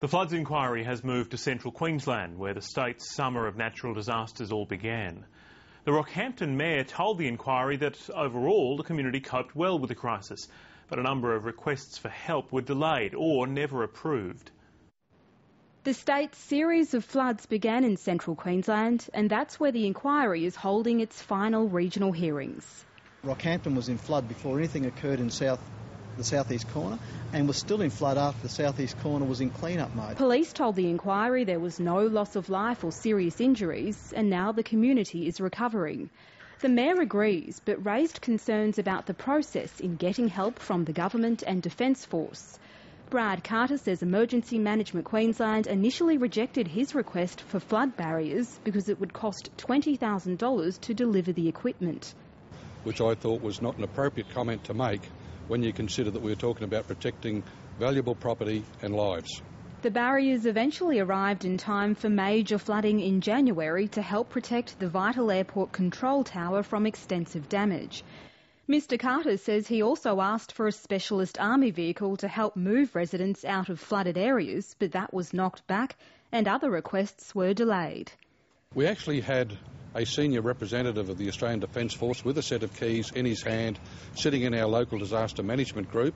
The floods inquiry has moved to central Queensland, where the state's summer of natural disasters all began. The Rockhampton mayor told the inquiry that overall the community coped well with the crisis, but a number of requests for help were delayed or never approved. The state's series of floods began in central Queensland, and that's where the inquiry is holding its final regional hearings. Rockhampton was in flood before anything occurred in the southeast corner, and was still in flood after the southeast corner was in clean-up mode. Police told the inquiry there was no loss of life or serious injuries, and now the community is recovering. The mayor agrees, but raised concerns about the process in getting help from the government and Defence Force. Brad Carter says Emergency Management Queensland initially rejected his request for flood barriers because it would cost $20,000 to deliver the equipment. Which I thought was not an appropriate comment to make when you consider that we were talking about protecting valuable property and lives. The barriers eventually arrived in time for major flooding in January to help protect the vital airport control tower from extensive damage. Mr Carter says he also asked for a specialist army vehicle to help move residents out of flooded areas, but that was knocked back and other requests were delayed. We actually had a senior representative of the Australian Defence Force with a set of keys in his hand sitting in our local disaster management group.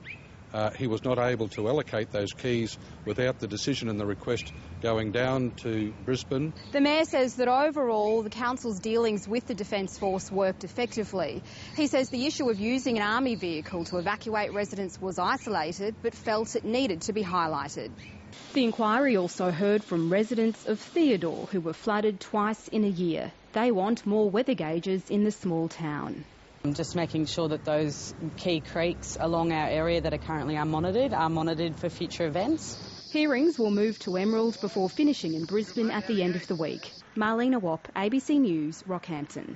He was not able to allocate those keys without the decision and the request going down to Brisbane. The mayor says that overall the council's dealings with the Defence Force worked effectively. He says the issue of using an army vehicle to evacuate residents was isolated, but felt it needed to be highlighted. The inquiry also heard from residents of Theodore who were flooded twice in a year. They want more weather gauges in the small town. Just making sure that those key creeks along our area that are currently unmonitored for future events. Hearings will move to Emerald before finishing in Brisbane at the end of the week. Marlena Wapp, ABC News, Rockhampton.